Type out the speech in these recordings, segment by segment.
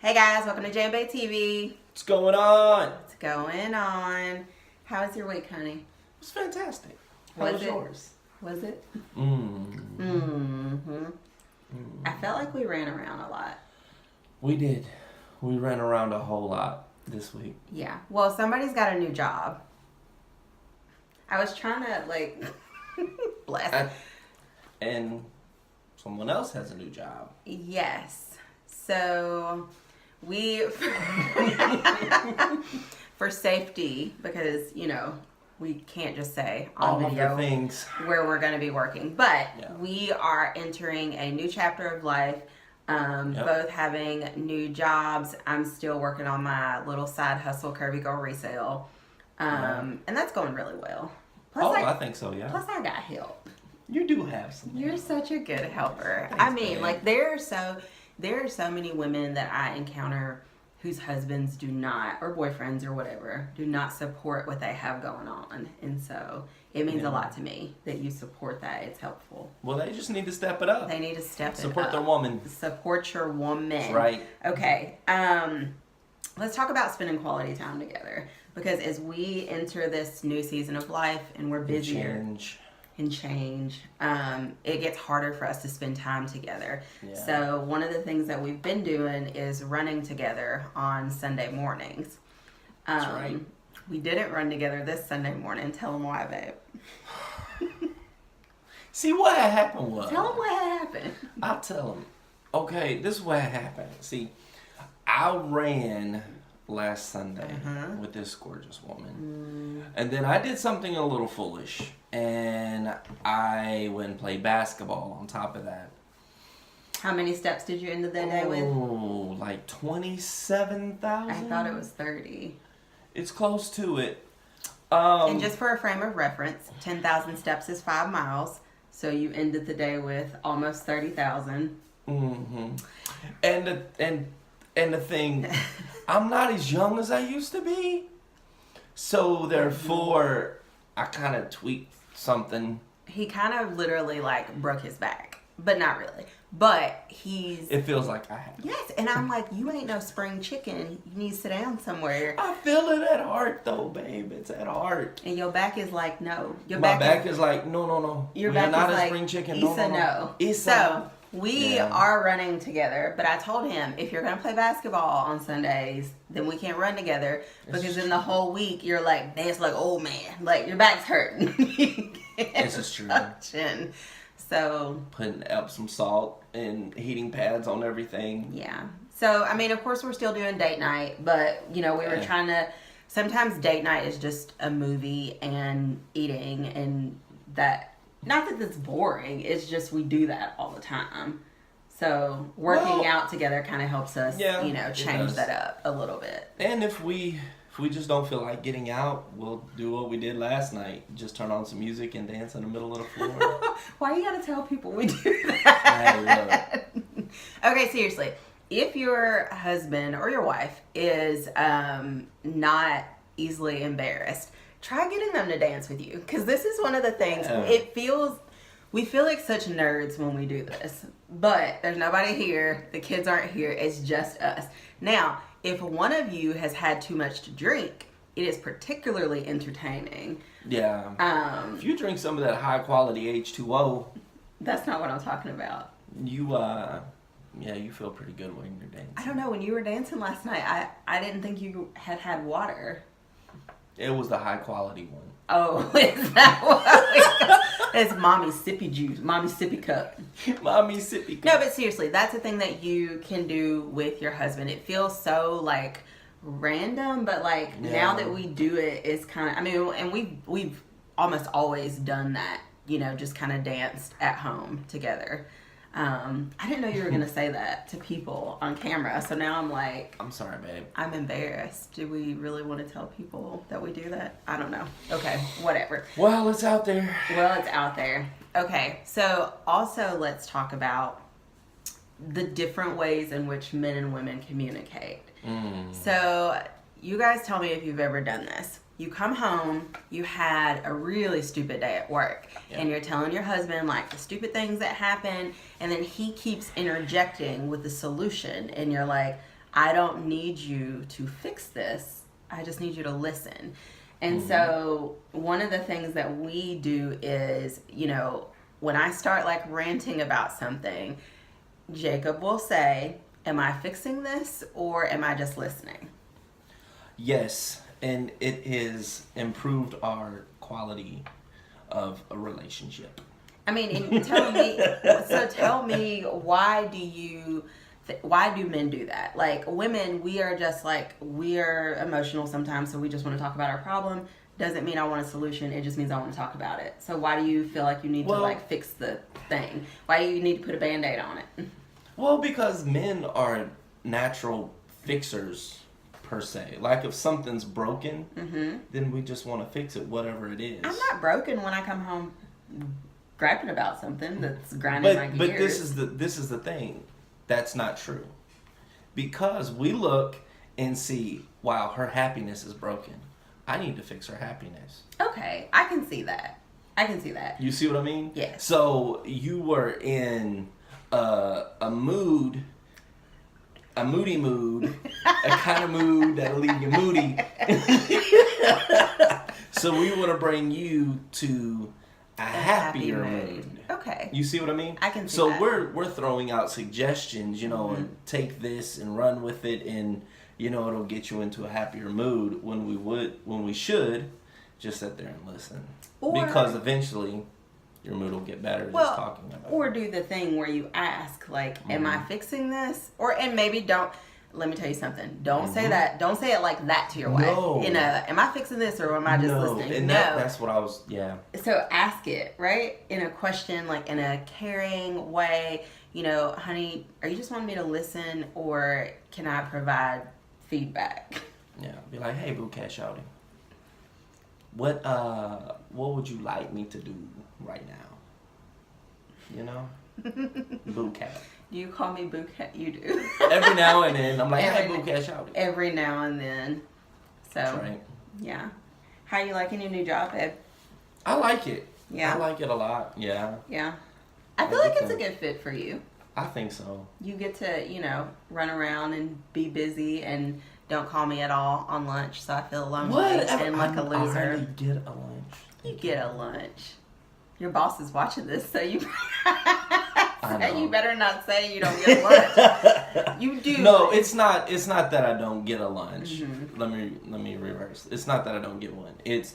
Hey guys, welcome to J&Bae TV. What's going on? What's going on? How was your week, honey? It was fantastic. How Was was it? yours? Was it? Mm. I felt like we ran around a lot. We did. We ran around a whole lot this week. Yeah. Well, somebody's got a new job. I was trying to, bless. And someone else has a new job. Yes. So, we, for safety, because, we can't just say on All video of the things. where we're going to be working. But Yeah. we are entering a new chapter of life, Yep. both having new jobs. I'm still working on my little side hustle, Curvy Girl Resale. And that's going really well. Plus, I think so, yeah. plus I got help. You do have some. You're such a good helper. Thanks, I mean, babe. there are so many women that I encounter whose husbands do not, or boyfriends or whatever, do not support what they have going on. And so it means a lot to me that you support that. It's helpful. Well, they just need to step it up. They need to step it up. Support their woman. Support your woman. That's right. Okay. Let's talk about spending quality time together. Because as we enter this new season of life and we're busier and change, it gets harder for us to spend time together. Yeah. So one of the things that we've been doing is running together on Sunday mornings. That's right. We didn't run together this Sunday morning. Tell them why, babe. See, what happened was... Tell them what happened. I'll tell them. Okay, this is what happened. See, I ran last Sunday with this gorgeous woman. And then I did something a little foolish. And I went and played basketball on top of that. How many steps did you end the day with? Oh, like 27,000? I thought it was 30. It's close to it. And just for a frame of reference, 10,000 steps is 5 miles. So you ended the day with almost 30,000. Mm-hmm. And the thing, I'm not as young as I used to be. So therefore, I kind of tweaked something. He kind of literally broke his back, but not really. But It feels like I have. Yes, and I'm like, you ain't no spring chicken. You need to sit down somewhere. I feel it at heart though, babe. It's at heart. And your back is like, no. Your My back is like, no. Your We're back not is a like, spring chicken. Issa, No. Issa. So we Yeah. are running together, but I told him, if you're going to play basketball on Sundays, then we can't run together because in the whole week you're like, dance like old man. Like your back's hurting. This is true. Function. So Putting Epsom salt and heating pads on everything. yeah. So, I mean, of course we're still doing date night, but, we were trying to, sometimes date night is just a movie and eating and that, not that that's boring, it's just we do that all the time. So, working out together kind of helps us, change that up a little bit. And if we just don't feel like getting out, we'll do what we did last night. Just turn on some music and dance in the middle of the floor. Why you gotta tell people we do that? Okay, seriously. If your husband or your wife is not easily embarrassed, try getting them to dance with you. Because this is one of the things, we feel like such nerds when we do this. But there's nobody here. The kids aren't here. It's just us. Now, if one of you has had too much to drink, it is particularly entertaining. Yeah. If you drink some of that high quality H2O, that's not what I'm talking about. You feel pretty good when you're dancing. I don't know. When you were dancing last night, I didn't think you had water. It was the high quality one. Oh, is that what? It's mommy's sippy juice, mommy's sippy cup. Mommy's sippy cup. No, but seriously, that's a thing that you can do with your husband. It feels so random, but now that we do it, it's kind of. I mean, and we've almost always done that. Just kind of danced at home together. I didn't know you were gonna say that to people on camera, so now I'm like, I'm sorry, babe. I'm embarrassed. Do we really want to tell people that we do that? I don't know. Okay, whatever. Well, it's out there. Okay, so also let's talk about the different ways in which men and women communicate. So you guys tell me if you've ever done this. You come home, you had a really stupid day at work, and you're telling your husband the stupid things that happen, and then he keeps interjecting with the solution, and you're like, I don't need you to fix this. I just need you to listen. And so one of the things that we do is, you know, when I start like ranting about something, Jacob will say, am I fixing this or am I just listening? Yes, and it has improved our quality of a relationship. I mean, and tell me, why do men do that? Like, women, we are emotional sometimes, so we just want to talk about our problem. Doesn't mean I want a solution. It just means I want to talk about it. So why do you feel like you need to like fix the thing? Why do you need to put a Band-Aid on it? Well, because men are natural fixers per se. Like if something's broken, then we just want to fix it, whatever it is. I'm not broken when I come home griping about something that's grinding my gears. But this is the thing. That's not true. Because we look and see, wow, her happiness is broken. I need to fix her happiness. Okay, I can see that. You see what I mean? Yes. So you were in a moody mood, a kind of mood that'll leave you moody. So we want to bring you to a happier mood. Okay. You see what I mean? I can see so that. we're throwing out suggestions, you know, and take this and run with it, and you know it'll get you into a happier mood when we should just sit there and listen. Because eventually your mood will get better just talking about it. Or do the thing where you ask, like, am I fixing this? And maybe don't. Let me tell you something. Don't say that. Don't say it like that to your wife. No. Am I fixing this or am I just listening? And no. That's what I was, yeah. So ask it, right? In a question, like in a caring way. You know, honey, are you just wanting me to listen or can I provide feedback? Yeah. Be like, hey, boo cat shouting. What would you like me to do right now? You know? Boo cat. Do you call me boo cat? You do. Every now and then. I'm like, hey, boo cat shouting. Every now and then. So, that's right. Yeah. How you liking your new job, babe? I like it. Yeah. I like it a lot. Yeah. Yeah. I feel like it's a good fit for you. I think so. You get to, you know, run around and be busy and don't call me at all on lunch, so I feel lonely and like a loser. I already get a lunch. You get a lunch. Your boss is watching this, so you you better not say you don't get a lunch. You do. No, it's not that I don't get a lunch. Let me reverse. It's not that I don't get one. It's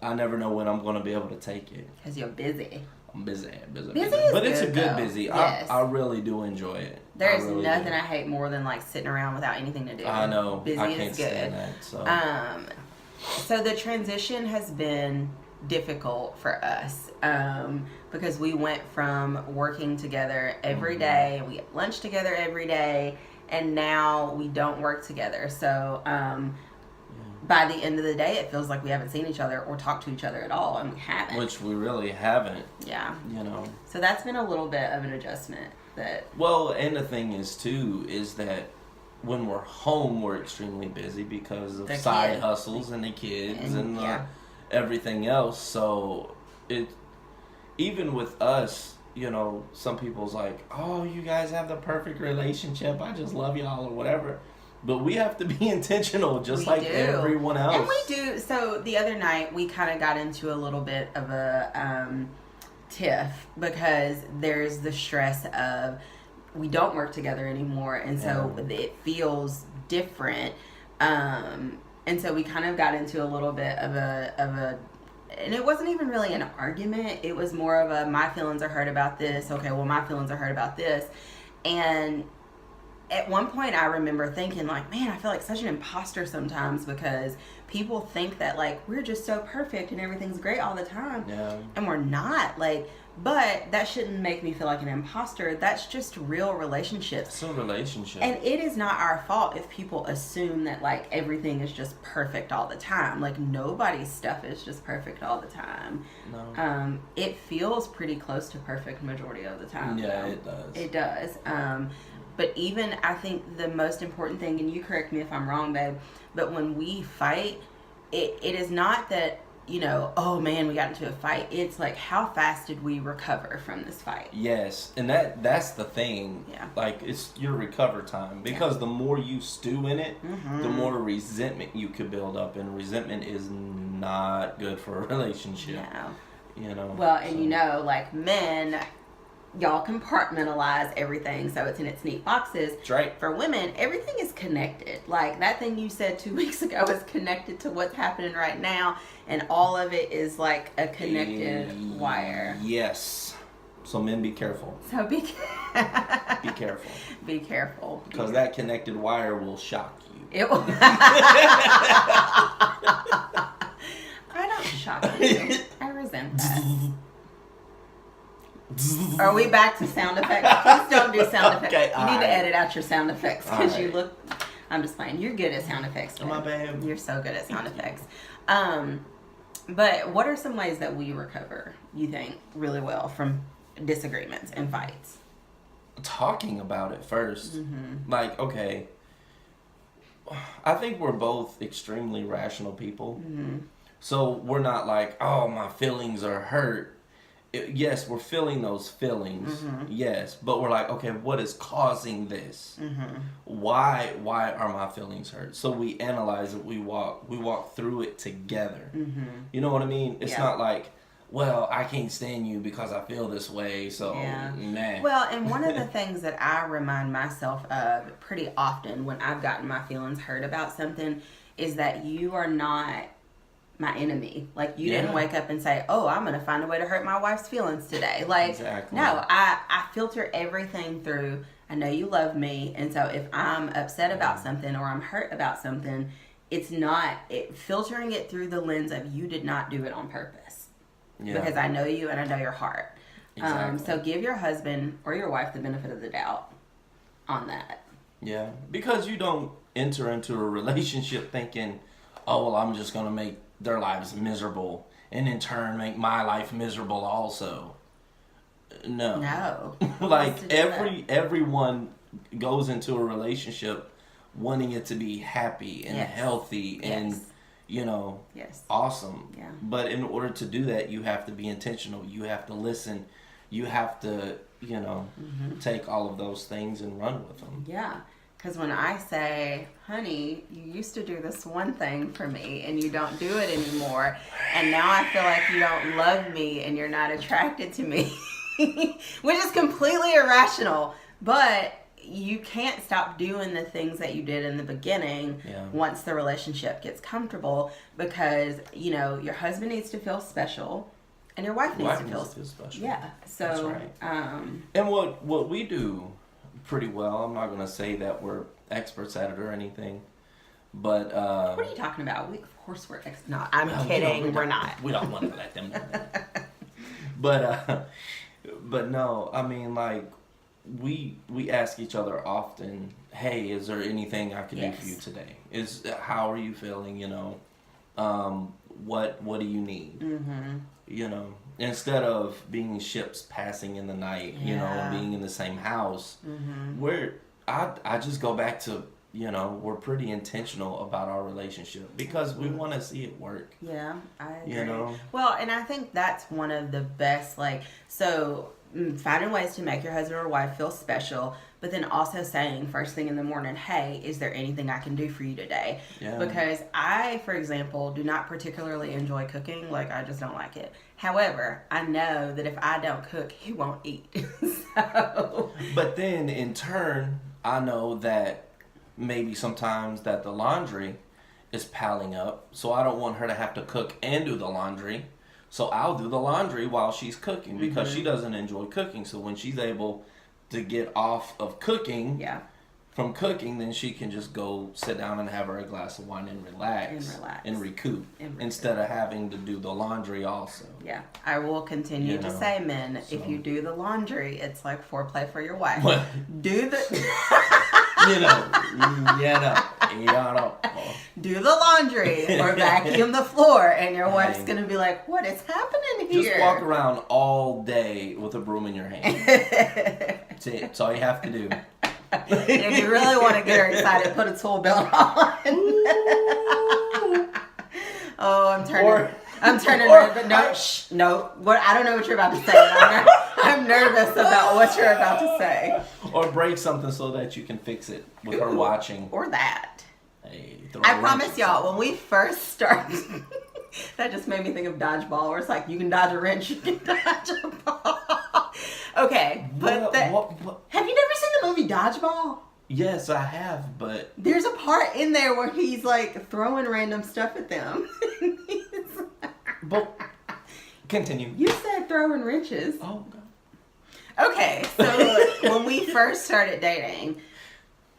I never know when I'm going to be able to take it. Because you're busy. I'm busy. Busy But it's a good though. busy. Yes. I really do enjoy it. There's nothing I hate more than like sitting around without anything to do. I know. Busy I can't is good. stand that. So the transition has been difficult for us because we went from working together every day, we had lunch together every day, and now we don't work together. So by the end of the day, it feels like we haven't seen each other or talked to each other at all, and we haven't. Which we really haven't. Yeah. You know. So that's been a little bit of an adjustment. Well, and the thing is too is that when we're home, we're extremely busy because of side hustles and the kids and everything else. So even with us, you know, some people's like, oh, you guys have the perfect relationship. I just love y'all or whatever. But we have to be intentional just like everyone else. And we do. So the other night we kind of got into a little bit of a tiff because there's the stress of we don't work together anymore, and so it feels different. And so we kind of got into a little bit of a and it wasn't even really an argument. It was more of a my feelings are hurt about this. Okay, well my feelings are hurt about this. And at one point I remember thinking like, man, I feel like such an imposter sometimes because people think that like we're just so perfect and everything's great all the time. Yeah. And we're not. Like, but that shouldn't make me feel like an imposter. That's just real relationships. It's a relationship. And it is not our fault if people assume that like everything is just perfect all the time. Like nobody's stuff is just perfect all the time. No. It feels pretty close to perfect majority of the time. Yeah, though. it does. It does. But even I think the most important thing, and you correct me if I'm wrong, babe, but when we fight, it is not that oh man, we got into a fight. It's like, how fast did we recover from this fight? Yes, and that's the thing. Yeah. Like, it's your recover time. Because the more you stew in it, the more resentment you could build up. And resentment is not good for a relationship. No. Well, and like men, y'all compartmentalize everything so it's in its neat boxes. That's right. For women, everything is connected. Like that thing you said 2 weeks ago is connected to what's happening right now, and all of it is like a connected wire. Yes. So men, be careful. So be careful. Be careful. Because that connected wire will shock you. It will. I don't shock you. I resent that. Are we back to sound effects? Please don't do sound effects. Okay, you need to edit out your sound effects because you look. I'm just playing. You're good at sound effects. Am I bad? You're so good at sound effects. But what are some ways that we recover, you think, really well from disagreements and fights? Talking about it first. Like, okay, I think we're both extremely rational people. So we're not like, oh, my feelings are hurt. Yes, we're feeling those feelings. Yes, but we're like, okay, what is causing this? Why are my feelings hurt? So we analyze it. We walk through it together. You know what I mean? It's not like, well, I can't stand you because I feel this way. So nah. Well, and one of the things that I remind myself of pretty often when I've gotten my feelings hurt about something is that you are not my enemy. Like, you didn't wake up and say, oh, I'm going to find a way to hurt my wife's feelings today. Like, exactly. No, I filter everything through, I know you love me, and so if I'm upset about something or I'm hurt about something, it's not, filtering it through the lens of you did not do it on purpose. Because I know you and I know your heart. Exactly. So give your husband or your wife the benefit of the doubt on that. Yeah, because you don't enter into a relationship thinking, oh, well, I'm just going to make their lives miserable and in turn make my life miserable also. No. Like everyone goes into a relationship wanting it to be happy and healthy and awesome. Yeah. But in order to do that, you have to be intentional. You have to listen. You have to, take all of those things and run with them. Yeah. Because when I say, honey, you used to do this one thing for me and you don't do it anymore, and now I feel like you don't love me and you're not attracted to me, which is completely irrational, but you can't stop doing the things that you did in the beginning once the relationship gets comfortable, because, your husband needs to feel special and your wife needs to feel special. Yeah. So, that's right. And what we do pretty well. I'm not going to say that we're experts at it or anything, but what are you talking about? Of course we're not. I'm kidding. We're not. We don't want to let them know that. But no, I mean, like, we ask each other often, hey, is there anything I can do for you today? How are you feeling? What do you need? Instead of being ships passing in the night, and being in the same house, I just go back to, we're pretty intentional about our relationship because we want to see it work. Yeah, I agree. Well, and I think that's one of the best, finding ways to make your husband or wife feel special, but then also saying first thing in the morning, hey, is there anything I can do for you today? Yeah. Because I, for example, do not particularly enjoy cooking. I just don't like it. However, I know that if I don't cook, he won't eat. But then in turn, I know that maybe sometimes that the laundry is piling up, so I don't want her to have to cook and do the laundry. So I'll do the laundry while she's cooking because she doesn't enjoy cooking. So when she's able to get off of cooking, from cooking, then she can just go sit down and have her a glass of wine and relax. And recoup. Instead of having to do the laundry also. Yeah, I will continue to say, men, if you do the laundry, it's like foreplay for your wife. What? Do the... Do the laundry or vacuum the floor, and your wife's going to be like, what is happening here? Just walk around all day with a broom in your hand. That's it. That's all you have to do. If you really want to get her excited, put a tool belt on. Oh, I'm turning red, but no, shh, no. What? I don't know what you're about to say. I'm nervous about what you're about to say. Or break something so that you can fix it with her watching. Or that. Hey, I promise y'all, when we first started, that just made me think of dodgeball, where it's like, you can dodge a wrench, you can dodge a ball. Okay, but have you never seen the movie Dodgeball? Yes, I have, but... There's a part in there where he's, like, throwing random stuff at them. But, continue. You said throwing wrenches. Oh, God. Okay, so when we first started dating,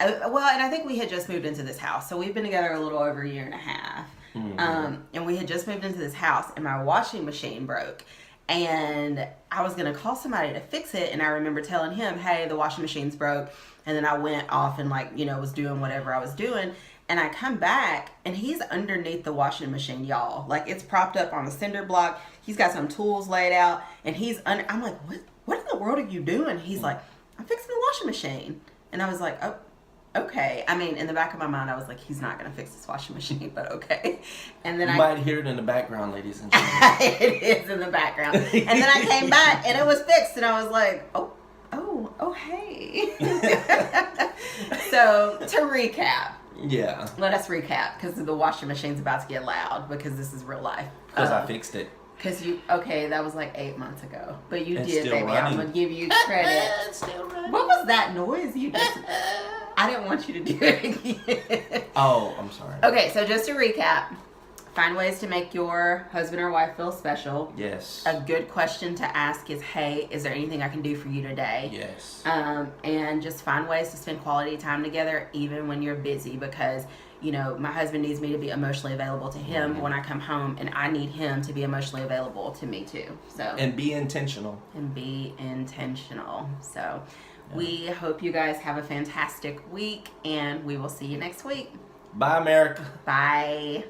well, and I think we had just moved into this house, so we've been together a little over a year and a half. Mm-hmm. And we had just moved into this house, and my washing machine broke. And I was going to call somebody to fix it, and I remember telling him, hey, the washing machine's broke. And then I went off and, like, you know, was doing whatever I was doing. And I come back, and he's underneath the washing machine, y'all. Like, it's propped up on a cinder block. He's got some tools laid out, and he's I'm like, what in the world are you doing? He's like, I'm fixing the washing machine. And I was like, oh, okay. I mean, in the back of my mind, I was like, he's not going to fix this washing machine, but okay. And then you might hear it in the background, ladies and gentlemen. It is in the background. And then I came back, and it was fixed, and I was like, oh, hey. So, to recap. Yeah. Let us recap, because the washing machine's about to get loud, because this is real life. Because I fixed it. Because that was like 8 months ago. But you it's did, baby. Running. I'm going to give you credit. It's still running. What was that noise you just... I didn't want you to do it again. Oh, I'm sorry. Okay, so just to recap. Find ways to make your husband or wife feel special. Yes. A good question to ask is, hey, is there anything I can do for you today? Yes. And just find ways to spend quality time together even when you're busy, because, you know, my husband needs me to be emotionally available to him when I come home, and I need him to be emotionally available to me too. So. And be intentional. So we hope you guys have a fantastic week, and we will see you next week. Bye, America. Bye.